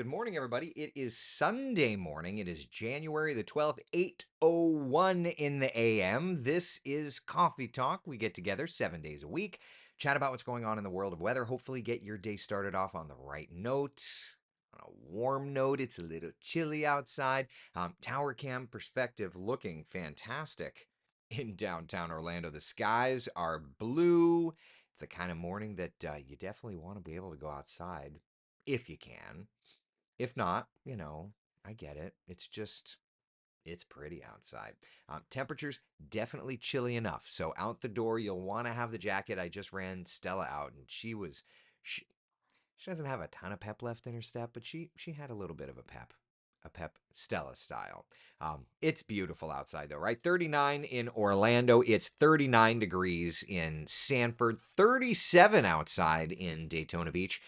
Good morning, everybody. It is Sunday morning. It is January the 12th, 8:01 in the AM. This is Coffee Talk. We get together 7 days a week, chat about what's going on in the world of weather, hopefully get your day started off on the right note. On a warm note, it's a little chilly outside. Tower cam perspective looking fantastic in downtown Orlando. The skies are blue. It's the kind of morning that you definitely want to be able to go outside if you can. If not, I get it. It's pretty outside. Temperatures definitely chilly enough. So out the door, you'll want to have the jacket. I just ran Stella out, and she, she doesn't have a ton of pep left in her step, but she had a little bit of a pep Stella style. It's beautiful outside though, right? 39 in Orlando. It's 39 degrees in Sanford. 37 outside in Daytona Beach.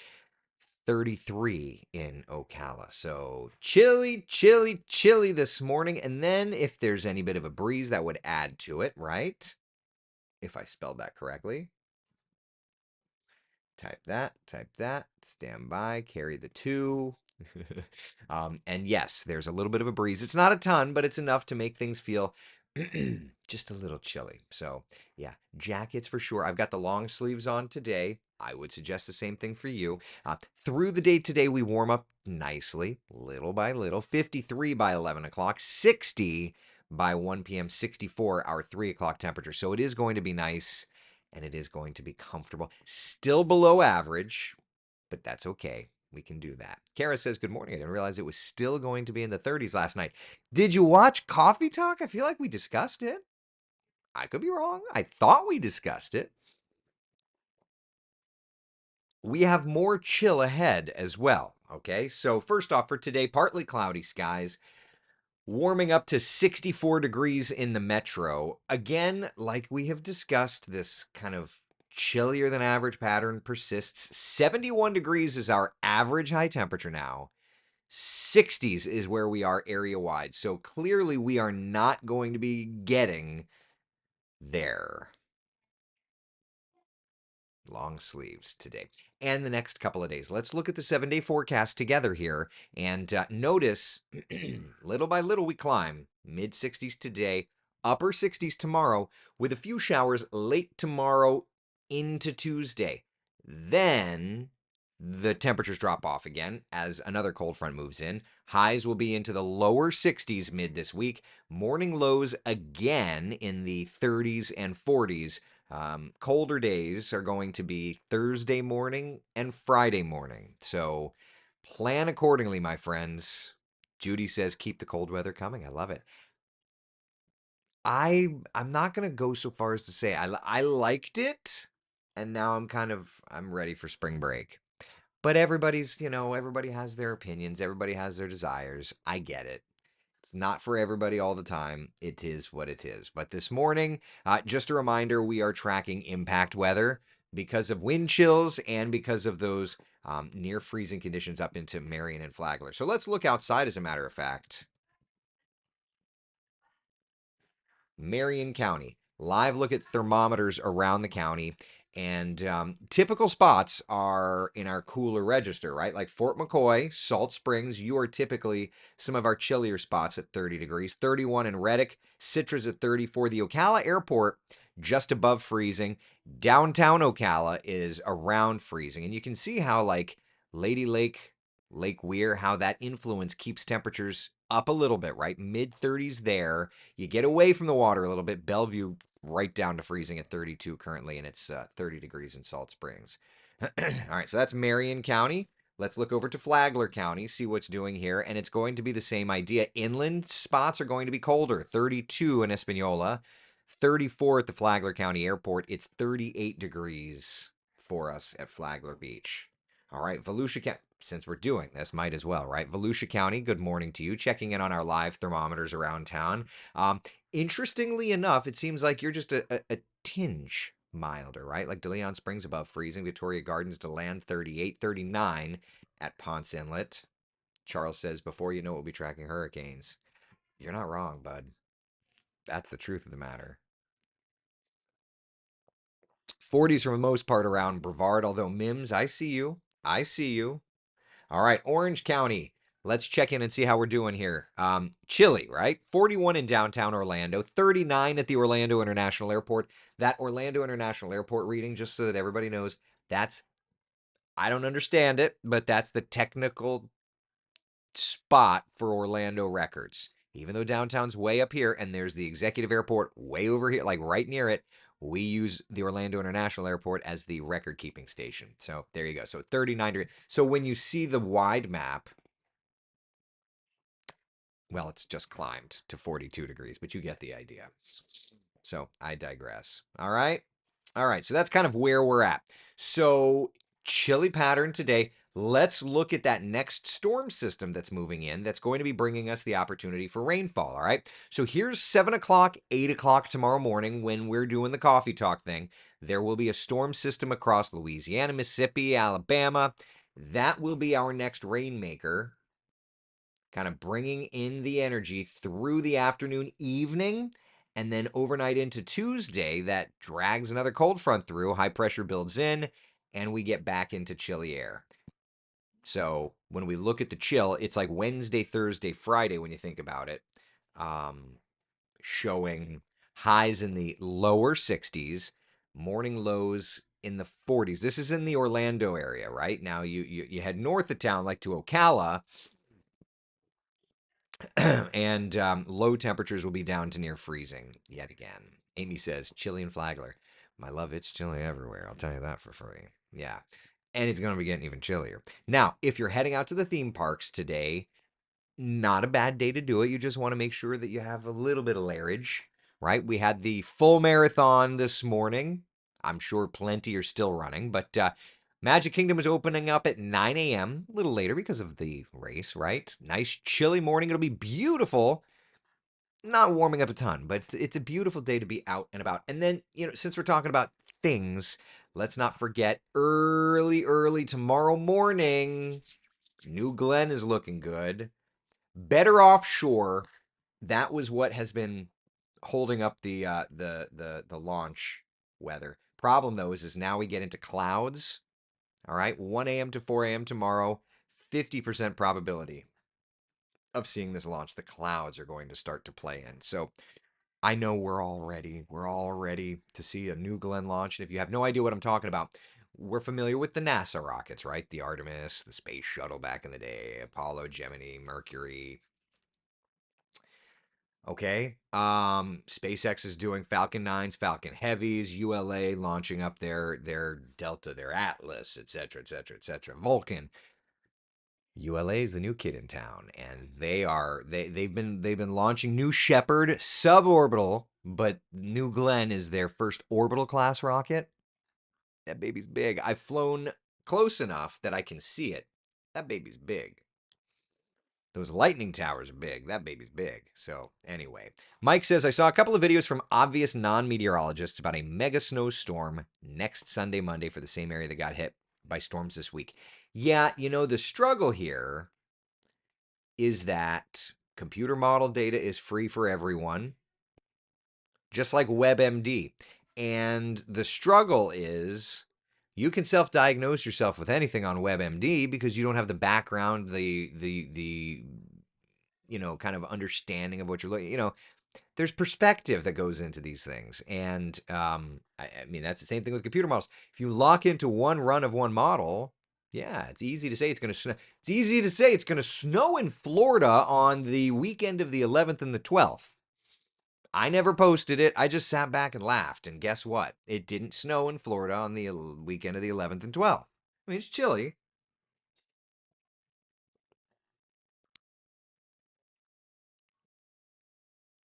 33 in Ocala. So chilly, chilly, chilly this morning. And then if there's any bit of a breeze, that would add to it, right? If I spelled that correctly. Type that, stand by, carry the two. And yes, there's a little bit of a breeze. It's not a ton, but it's enough to make things feel just a little chilly. So, yeah, jackets for sure. I've got the long sleeves on today. I would suggest the same thing for you. Through the day today, we warm up nicely, little by little. 53 by 11 o'clock, 60 by 1 p.m., 64 our 3 o'clock temperature. So it is going to be nice and it is going to be comfortable. Still below average, but that's okay. We can do that. Kara says, good morning. I didn't realize it was still going to be in the 30s last night. Did you watch Coffee Talk? I feel like we discussed it. I could be wrong. I thought we discussed it. We have more chill ahead as well. Okay, so first off, for today, partly cloudy skies, warming up to 64 degrees in the metro. Again, like we have discussed, this kind of chillier than average pattern persists. 71 degrees is our average high temperature now. 60s is where we are area wide. So clearly we are not going to be getting there. Long sleeves today and the next couple of days. Let's look at the 7 day forecast together here and notice little by little we climb. Mid 60s today, upper 60s tomorrow, with a few showers late tomorrow into Tuesday. Then the temperatures drop off again as another cold front moves in. Highs will be into the lower 60s mid this week. Morning lows again in the 30s and 40s. Colder days are going to be Thursday morning and Friday morning. So plan accordingly, my friends. Judy says keep the cold weather coming. I love it. I'm not gonna go so far as to say I liked it, and now I'm ready for spring break. But everybody has their opinions, everybody has their desires. I get it. It's not for everybody all the time. It is what it is. But this morning, just a reminder, we are tracking impact weather because of wind chills and because of those near freezing conditions up into Marion and Flagler. So let's look outside, as a matter of fact. Marion County. Live look at thermometers around the county. And typical spots are in our cooler register, right? Like Fort McCoy, Salt Springs, you are typically some of our chillier spots at 30 degrees. 31 in Reddick, Citrus at 34. The Ocala Airport, just above freezing. Downtown Ocala is around freezing. And you can see how, like, Lady Lake, Lake Weir, how that influence keeps temperatures up a little bit, right? Mid 30s there. You get away from the water a little bit. Bellevue right down to freezing at 32 currently, and it's 30 degrees in Salt Springs. All right, so that's Marion County. Let's look over to Flagler County, see what's doing here, and it's going to be the same idea. Inland spots are going to be colder. 32 in Espanola, 34 at the Flagler County Airport. It's 38 degrees for us at Flagler Beach. All right, Volusia County. Since we're doing this, might as well, right? Volusia County, good morning to you. Checking in on our live thermometers around town. Interestingly enough, it seems like you're just a tinge milder, right? Like DeLeon Springs above freezing, Victoria Gardens, DeLand 38, 39 at Ponce Inlet. Charles says, before you know it, we'll be tracking hurricanes. You're not wrong, bud. That's the truth of the matter. 40s for the most part around Brevard, although Mims, I see you. I see you. All right, Orange County. Let's check in and see how we're doing here. Chilly, right? 41 in downtown Orlando, 39 at the Orlando International Airport. That Orlando International Airport reading, just so that everybody knows, that's, I don't understand it, but that's the technical spot for Orlando records. Even though downtown's way up here and there's the executive airport way over here, like right near it, we use the Orlando International Airport as the record keeping station. So there you go. So 39 degrees. So when you see the wide map, well, it's just climbed to 42 degrees, but you get the idea. So I digress. All right. All right. So that's kind of where we're at. So chilly pattern today. Let's look at that next storm system that's moving in that's going to be bringing us the opportunity for rainfall. All right. So here's 7 o'clock, 8 o'clock tomorrow morning when we're doing the coffee talk thing. There will be a storm system across Louisiana, Mississippi, Alabama. That will be our next rainmaker, kind of bringing in the energy through the afternoon, evening, and then overnight into Tuesday. That drags another cold front through, high pressure builds in, and we get back into chilly air. So when we look at the chill, it's like Wednesday, Thursday, Friday when you think about it, um, showing highs in the lower 60s, morning lows in the 40s. This is in the Orlando area, right? Now you head north of town, like to Ocala, and low temperatures will be down to near freezing yet again. Amy says, chilly and Flagler. My love, it's chilly everywhere. I'll tell you that for free. Yeah. And it's going to be getting even chillier. Now, if you're heading out to the theme parks today, not a bad day to do it. You just want to make sure that you have a little bit of layerage, right? We had the full marathon this morning. I'm sure plenty are still running, but Magic Kingdom is opening up at 9 a.m., a little later because of the race, right? Nice chilly morning. It'll be beautiful. Not warming up a ton, but it's a beautiful day to be out and about. And then, since we're talking about things, let's not forget early tomorrow morning, New Glen is looking good. Better offshore. That was what has been holding up the launch weather. Problem though is now we get into clouds. All right, 1 a.m. to 4 a.m. tomorrow, 50% probability of seeing this launch. The clouds are going to start to play in. So I know we're all ready. We're all ready to see a New Glenn launch. And if you have no idea what I'm talking about, we're familiar with the NASA rockets, right? The Artemis, the space shuttle back in the day, Apollo, Gemini, Mercury. Okay. SpaceX is doing Falcon 9s, Falcon Heavies, ULA launching up their Delta, their Atlas, etc., etc., etc. Vulcan. ULA is the new kid in town, and they've been launching New Shepard suborbital, but New Glenn is their first orbital class rocket. That baby's big. I've flown close enough that I can see it. That baby's big. Those lightning towers are big. That baby's big. So, anyway, Mike says, I saw a couple of videos from obvious non meteorologists about a mega snowstorm next Sunday, Monday for the same area that got hit by storms this week. Yeah, the struggle here is that computer model data is free for everyone, just like WebMD. And the struggle is you can self-diagnose yourself with anything on WebMD because you don't have the background, the kind of understanding of what you're looking. There's perspective that goes into these things, and I mean that's the same thing with computer models. If you lock into one run of one model, yeah, it's easy to say it's going to snow. It's easy to say it's going to snow in Florida on the weekend of the 11th and the 12th. I never posted it. I just sat back and laughed. And guess what? It didn't snow in Florida on the weekend of the 11th and 12th. I mean, it's chilly.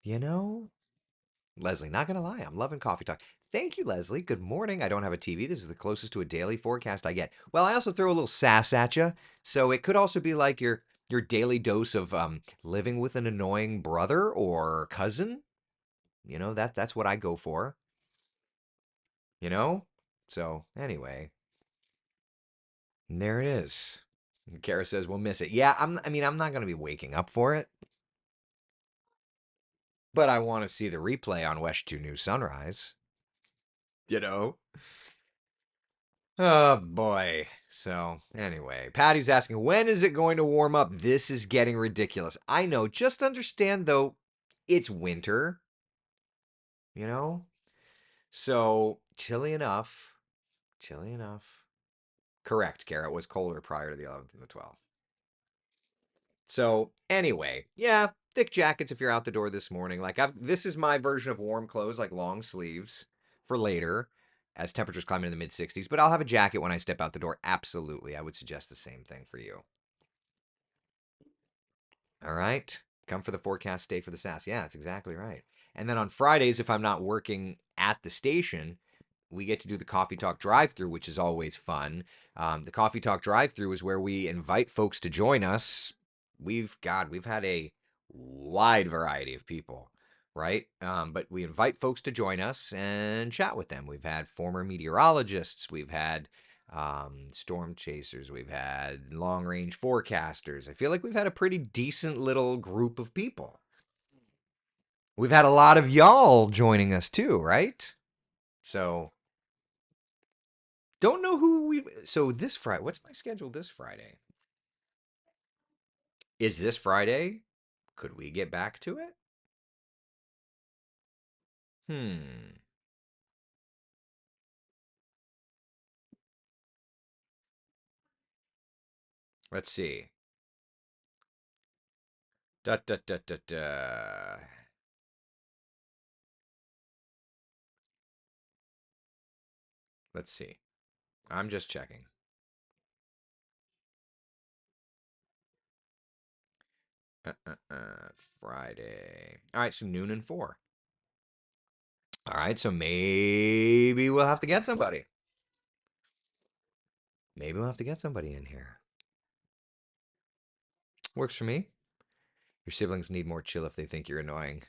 You know, Leslie, not going to lie, I'm loving Coffee Talk. Thank you, Leslie. Good morning. I don't have a TV. This is the closest to a daily forecast I get. Well, I also throw a little sass at you. So it could also be like your daily dose of living with an annoying brother or cousin. That's what I go for, you know? So anyway, there it is. Kara says we'll miss it. Yeah, I'm not going to be waking up for it, but I want to see the replay on West 2 New Sunrise. You know? Oh boy. So, anyway, Patty's asking, when is it going to warm up? This is getting ridiculous. I know. Just understand, though, it's winter, you know? So, chilly enough. Chilly enough. Correct, Kara. It was colder prior to the 11th and the 12th. So, anyway, yeah, thick jackets if you're out the door this morning. This is my version of warm clothes, like long sleeves for later as temperatures climb into the mid 60s, but I'll have a jacket when I step out the door. Absolutely. I would suggest the same thing for you. All right. Come for the forecast, stay for the sass. Yeah, that's exactly right. And then on Fridays, if I'm not working at the station, we get to do the Coffee Talk drive through, which is always fun. The Coffee Talk drive through is where we invite folks to join us. We've had a wide variety of people, right? But we invite folks to join us and chat with them. We've had former meteorologists, we've had storm chasers, we've had long range forecasters. I feel like we've had a pretty decent little group of people. We've had a lot of y'all joining us too, right? So don't know who we. So this Friday, what's my schedule this Friday? Is this Friday? Could we get back to it? Hmm. Let's see. Da da da da da. Let's see. I'm just checking. Friday. All right, so noon and 4. All right, so maybe we'll have to get somebody. Maybe we'll have to get somebody in here. Works for me. Your siblings need more chill if they think you're annoying.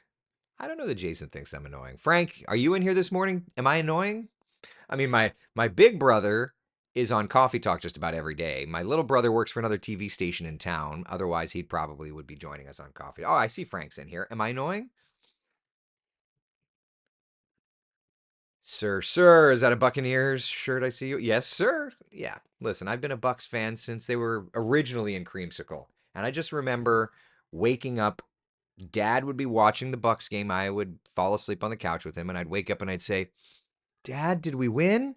I don't know that Jason thinks I'm annoying. Frank, are you in here this morning? Am I annoying? I mean, my big brother is on Coffee Talk just about every day. My little brother works for another TV station in town. Otherwise, he probably would be joining us on Coffee. Oh, I see Frank's in here. Am I annoying? Sir, is that a Buccaneers shirt I see you? Yes, sir. Yeah. Listen, I've been a Bucks fan since they were originally in Creamsicle. And I just remember waking up, Dad would be watching the Bucks game. I would fall asleep on the couch with him, and I'd wake up and I'd say, Dad, did we win?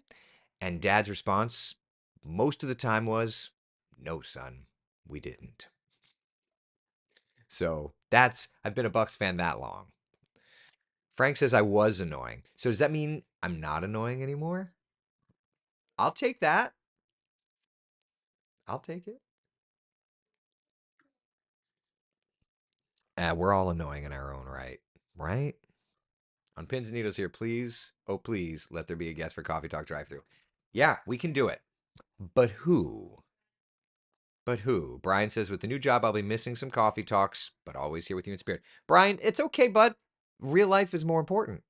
And Dad's response most of the time was, no, son, we didn't. So I've been a Bucks fan that long. Frank says I was annoying. So does that mean I'm not annoying anymore? I'll take that. I'll take it. We're all annoying in our own right, right? On pins and needles here, please. Oh, please, let there be a guest for Coffee Talk drive through. Yeah, we can do it. But who? But who? Brian says, with the new job, I'll be missing some coffee talks, but always here with you in spirit. Brian, it's okay, bud. Real life is more important.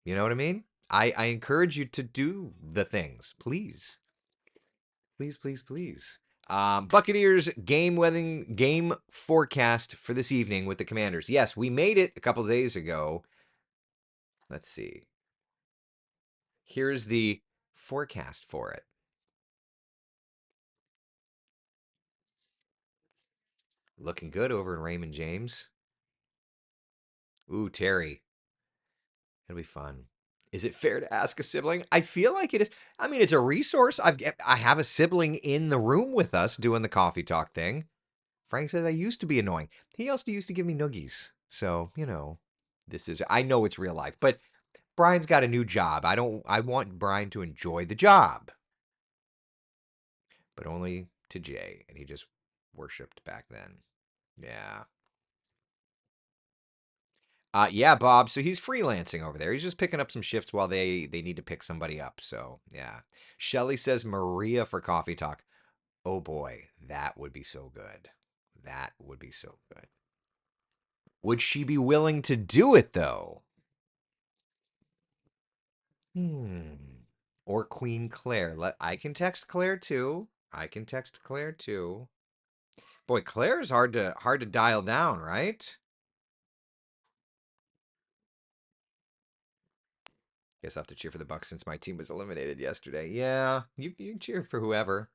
You know what I mean? I encourage you to do the things. Please. Please, please, please. Buccaneers game forecast for this evening with the Commanders. Yes, we made it a couple of days ago. Let's see. Here's the forecast for it. Looking good over in Raymond James. Ooh, Terry. It'll be fun. Is it fair to ask a sibling? I feel like it is. I mean, it's a resource. I have a sibling in the room with us doing the coffee talk thing. Frank says I used to be annoying. He also used to give me noogies. So, this is I know it's real life, but Brian's got a new job. I want Brian to enjoy the job, but only to Jay, and he just worshipped back then. Yeah. Yeah, Bob. So he's freelancing over there. He's just picking up some shifts while they need to pick somebody up. So yeah. Shelly says Maria for coffee talk. Oh boy, that would be so good. That would be so good. Would she be willing to do it though? Hmm. Or Queen Claire. I can text Claire too. I can text Claire too. Boy, Claire's hard to dial down, right? Guess I'll have to cheer for the Bucks since my team was eliminated yesterday. Yeah, you cheer for whoever.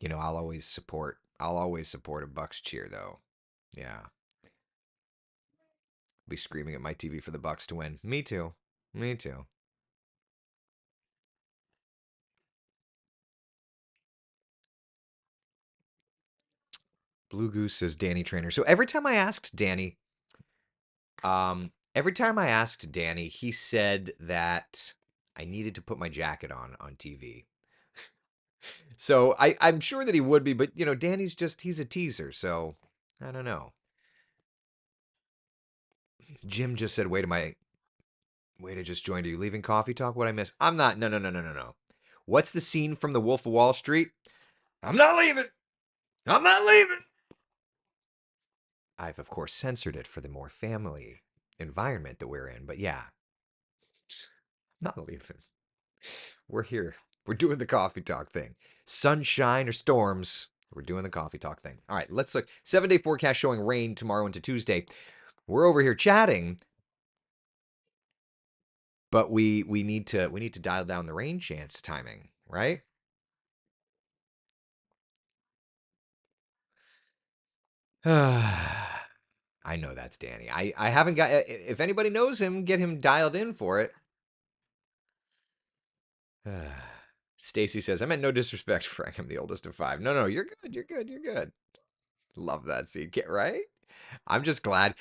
I'll always support a Bucks cheer though. Yeah. Be screaming at my TV for the Bucks to win. Me too. Me too. Blue Goose says Danny Trainer. So every time I asked Danny, he said that I needed to put my jacket on TV. So I'm sure that he would be, but Danny's he's a teaser, so I don't know. Jim just said, Way to just join. Are you leaving Coffee Talk? What I miss? I'm not. No, no, no, no, no, no. What's the scene from The Wolf of Wall Street? I'm not leaving. I'm not leaving. I've, of course, censored it for the more family environment that we're in. But yeah, not leaving. We're here. We're doing the Coffee Talk thing. Sunshine or storms, we're doing the Coffee Talk thing. All right, let's look. 7-day forecast showing rain tomorrow into Tuesday. We're over here chatting, but we need to dial down the rain chance timing, right? I know that's Danny. I haven't got. If anybody knows him, get him dialed in for it. Stacy says, "I meant no disrespect, Frank. I'm the oldest of five. No, no, you're good. You're good. You're good. Love that scene. Get right. I'm just glad.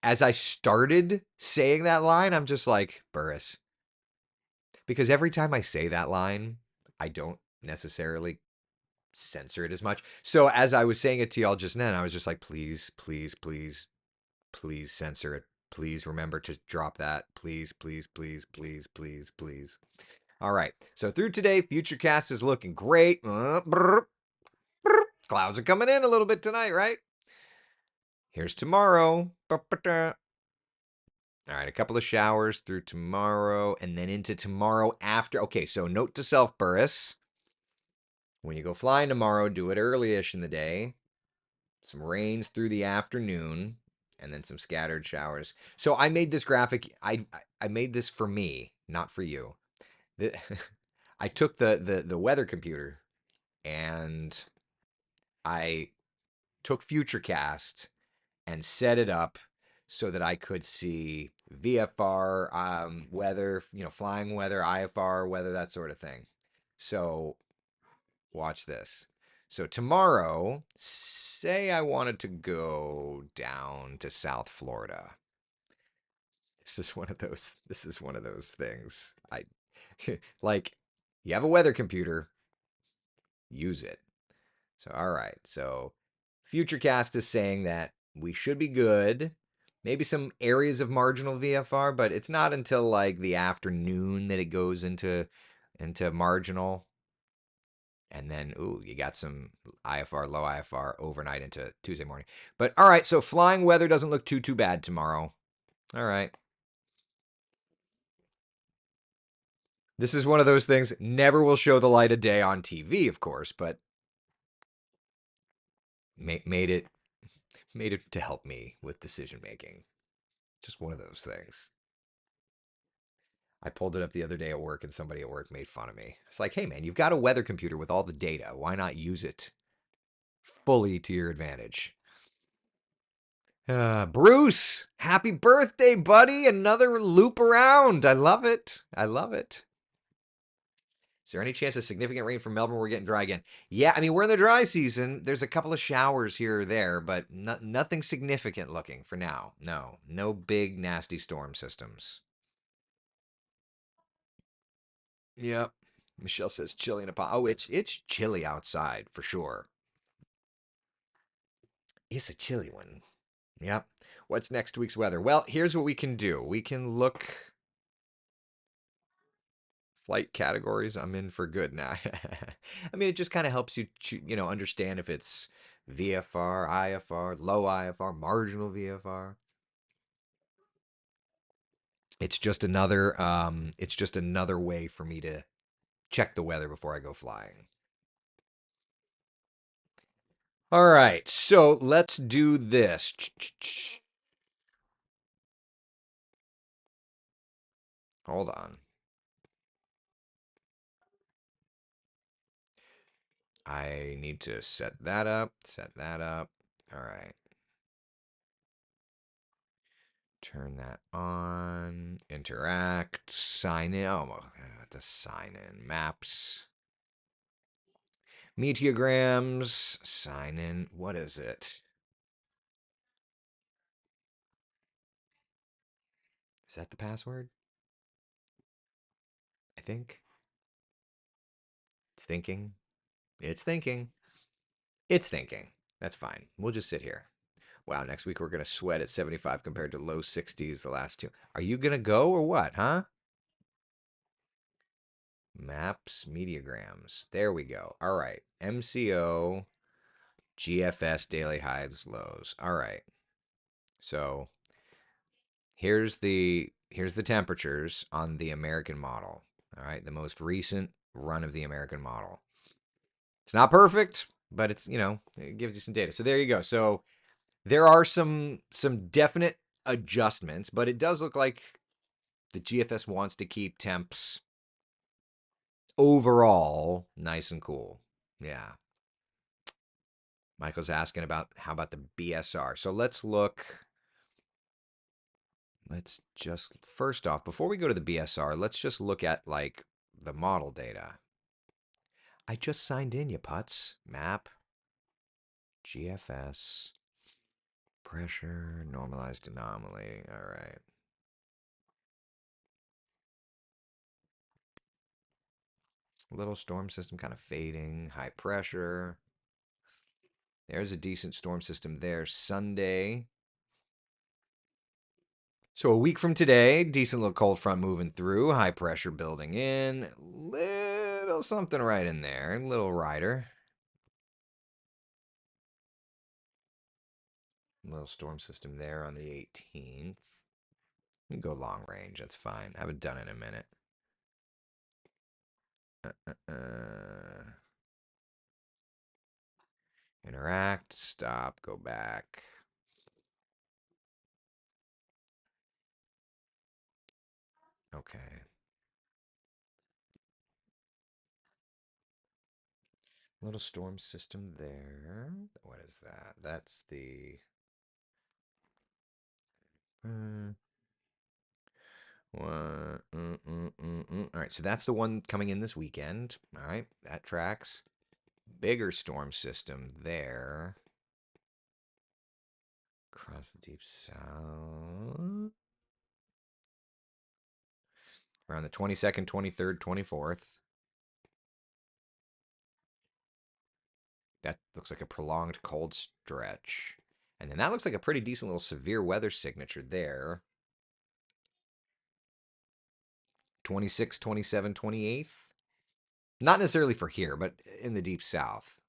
As I started saying that line, I'm just like Burris, because every time I say that line, I don't necessarily censor it as much. So as I was saying it to y'all just then, I was just like, please, please, please, please censor it. Please remember to drop that. Please, please, please, please, please, please. All right. So through today, Futurecast is looking great. Clouds are coming in a little bit tonight, right? Here's tomorrow. All right, a couple of showers through tomorrow and then into tomorrow after. Okay, so note to self, Burris. When you go flying tomorrow, do it early-ish in the day. Some rains through the afternoon, and then some scattered showers. So I made this graphic. I made this for me, not for you. I took the weather computer and I took Futurecast and set it up so that I could see VFR, weather, flying weather, IFR weather, that sort of thing. So watch this. So tomorrow, say I wanted to go down to South Florida. This is one of those. This is one of those things. I like. You have a weather computer, use it. So all right. So Futurecast is saying that we should be good. Maybe some areas of marginal VFR, but it's not until like the afternoon that it goes into marginal. And then, ooh, you got some IFR, low IFR overnight into Tuesday morning. But all right, so flying weather doesn't look too bad tomorrow. All right. This is one of those things, never will show the light of day on TV, of course, but made it to help me with decision making. Just one of those things. I pulled it up the other day at work and somebody at work made fun of me. It's like, hey man, you've got a weather computer with all the data. Why not use it fully to your advantage? Bruce, happy birthday, buddy. Another loop around. I love it. I love it. Is there any chance of significant rain from Melbourne? We're getting dry again. Yeah, I mean, we're in the dry season. There's a couple of showers here or there, but nothing significant looking for now. No big, nasty storm systems. Yep. Michelle says chilly in a pot. Oh, it's chilly outside for sure. It's a chilly one. Yep. What's next week's weather? Well, here's what we can do. We can look flight categories. I'm in for good now. I mean, it just kind of helps you, understand if it's VFR, IFR, low IFR, marginal VFR. It's just another way for me to check the weather before I go flying. All right, so let's do this. Hold on. I need to set that up. Set that up. All right. Turn that on. Interact. Sign in. Oh, the sign in. Maps. Meteograms. Sign in. What is it? Is that the password? I think. It's thinking. It's thinking. It's thinking. That's fine. We'll just sit here. Wow, next week we're going to sweat at 75 compared to low 60s the last two. Are you going to go or what, huh? Maps, mediograms. There we go. All right. MCO, GFS, daily highs, lows. All right. So here's the temperatures on the American model. All right, the most recent run of the American model. It's not perfect, but it's, it gives you some data. So there you go. So there are some definite adjustments, but it does look like the GFS wants to keep temps overall nice and cool. Yeah. Michael's asking about how about the BSR. So let's look. Let's just first off, before we go to the BSR, let's just look at like the model data. I just signed in, you putz. Map, GFS, pressure, normalized anomaly. All right. Little storm system kind of fading, high pressure. There's a decent storm system there. Sunday. So a week from today, decent little cold front moving through, high pressure building in, little something right in there, little rider. Little storm system there on the 18th. You can go long range, that's fine. I haven't done it in a minute. Interact, stop, go back. Okay. Little storm system there. What is that? That's the one. All right, so that's the one coming in this weekend. All right, that tracks. Bigger storm system there. Across the deep south. Around the 22nd, 23rd, 24th. That looks like a prolonged cold stretch. And then that looks like a pretty decent little severe weather signature there. 26th, 27th, 28th. Not necessarily for here, but in the deep south.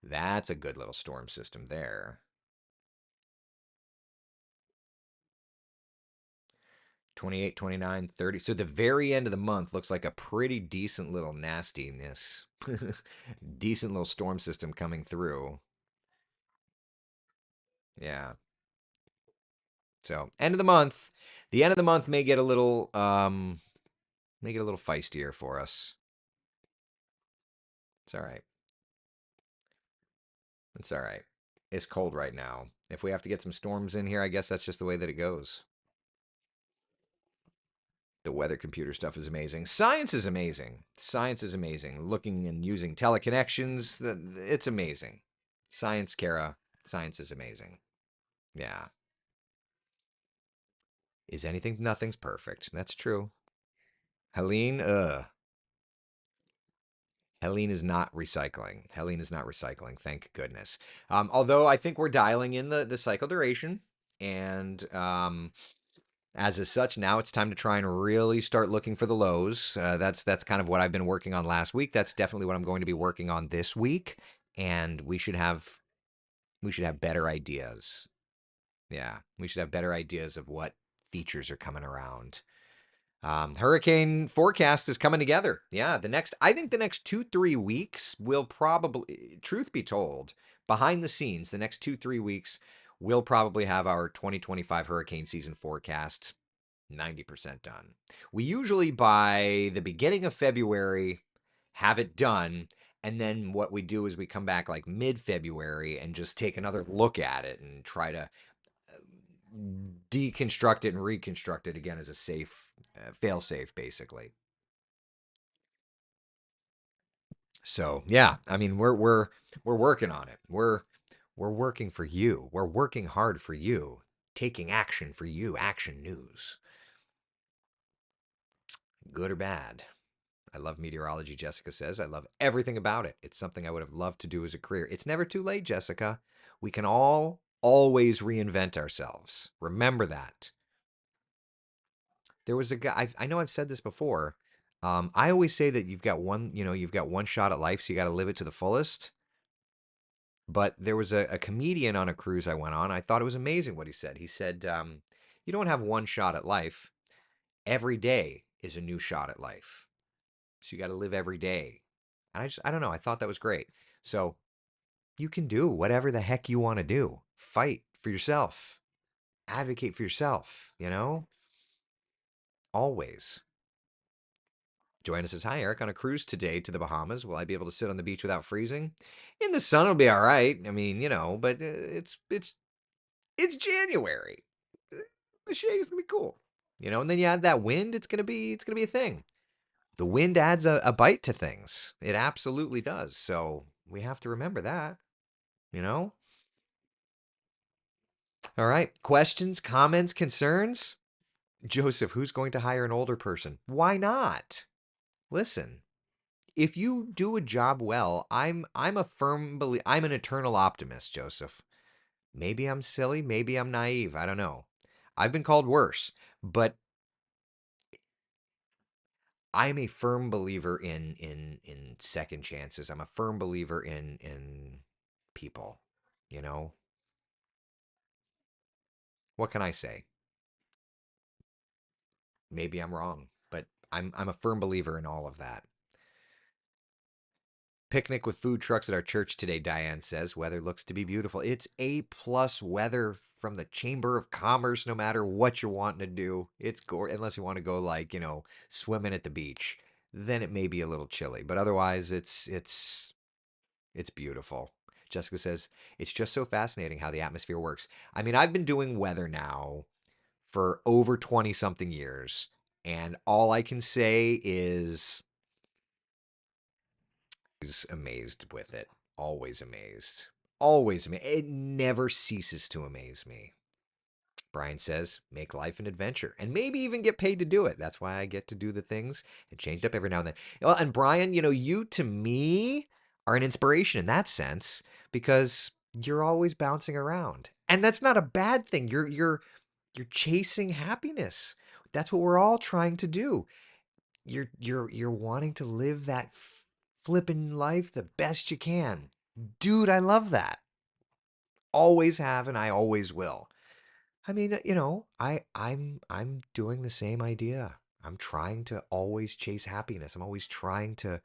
That's a good little storm system there. 28, 29, 30. So the very end of the month looks like a pretty decent little nastiness. Decent little storm system coming through. Yeah. So end of the month. The end of the month may get a little feistier for us. It's all right. It's all right. It's cold right now. If we have to get some storms in here, I guess that's just the way that it goes. The weather computer stuff is amazing. Science is amazing. Science is amazing. Looking and using teleconnections, it's amazing. Science, Kara. Science is amazing. Yeah. Is anything? Nothing's perfect. That's true. Helene, Helene is not recycling. Helene is not recycling. Thank goodness. Although I think we're dialing in the cycle duration, and as such, now it's time to try and really start looking for the lows. That's kind of what I've been working on last week. That's definitely what I'm going to be working on this week, and we should have better ideas. Yeah, we should have better ideas of what features are coming around. Hurricane forecast is coming together. Yeah, I think the next 2-3 weeks will probably, truth be told, behind the scenes, the next 2-3 weeks, we'll probably have our 2025 hurricane season forecast 90% done. We usually by the beginning of February have it done. And then what we do is we come back like mid-February and just take another look at it and try to deconstruct it and reconstruct it again as a safe, fail safe, basically. So yeah, I mean we're working on it. We're working for you. We're working hard for you. Taking action for you. Action news, good or bad. I love meteorology, Jessica says. I love everything about it. It's something I would have loved to do as a career. It's never too late, Jessica. We can all always reinvent ourselves. Remember that. There was a guy, I know I've said this before. I always say that you've got one shot at life, so you got to live it to the fullest. But there was a comedian on a cruise I went on. I thought it was amazing what he said. He said, you don't have one shot at life. Every day is a new shot at life. So you got to live every day. And I don't know. I thought that was great. So you can do whatever the heck you want to do. Fight for yourself. Advocate for yourself, always. Joanna says, "Hi, Eric. On a cruise today to the Bahamas. Will I be able to sit on the beach without freezing? In the sun, it'll be all right. I mean, but it's January. The shade is gonna be cool, And then you add that wind. It's gonna be a thing. The wind adds a bite to things. It absolutely does. So we have to remember that. You know. All right. Questions, comments, concerns. Joseph, who's going to hire an older person? Why not? Listen, if you do a job well, I'm a firm believer. I'm an eternal optimist, Joseph. Maybe I'm silly, maybe I'm naive. I don't know. I've been called worse, but I'm a firm believer in second chances. I'm a firm believer in people. You know what can I say? Maybe I'm wrong, but I'm a firm believer in all of that. Picnic with food trucks at our church today, Diane says. Weather looks to be beautiful. It's A+ weather from the Chamber of Commerce, no matter what you're wanting to do. It's gorgeous, unless you want to go like, swimming at the beach. Then it may be a little chilly, but otherwise it's beautiful. Jessica says, it's just so fascinating how the atmosphere works. I mean, I've been doing weather now for over 20 something years, and all I can say is amazed with it. Always amazed. Always amazed. It never ceases to amaze me. Brian says, make life an adventure and maybe even get paid to do it. That's why I get to do the things and change it up every now and then. Well, and Brian, you to me are an inspiration in that sense because you're always bouncing around. And that's not a bad thing. You're chasing happiness. That's what we're all trying to do. You're wanting to live that flippin' life the best you can. Dude, I love that. Always have and I always will. I mean, I'm doing the same idea. I'm trying to always chase happiness. I'm always trying to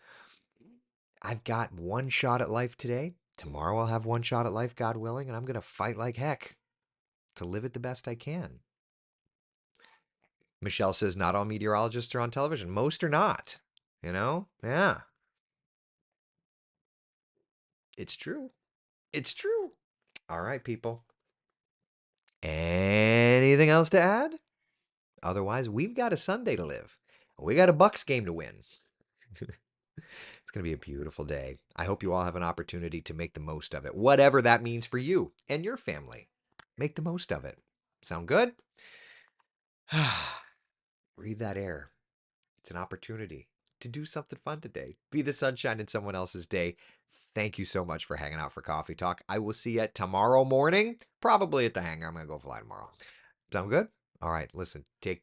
I've got one shot at life today. Tomorrow I'll have one shot at life, God willing, and I'm going to fight like heck to live it the best I can. Michelle says not all meteorologists are on television. Most are not. Yeah. It's true. It's true. All right, people. Anything else to add? Otherwise, we've got a Sunday to live. We got a Bucks game to win. It's going to be a beautiful day. I hope you all have an opportunity to make the most of it, whatever that means for you and your family. Make the most of it. Sound good? Breathe that air. It's an opportunity to do something fun today. Be the sunshine in someone else's day. Thank you so much for hanging out for Coffee Talk. I will see you tomorrow morning, probably at the hangar. I'm going to go fly tomorrow. Sound good? All right, listen, take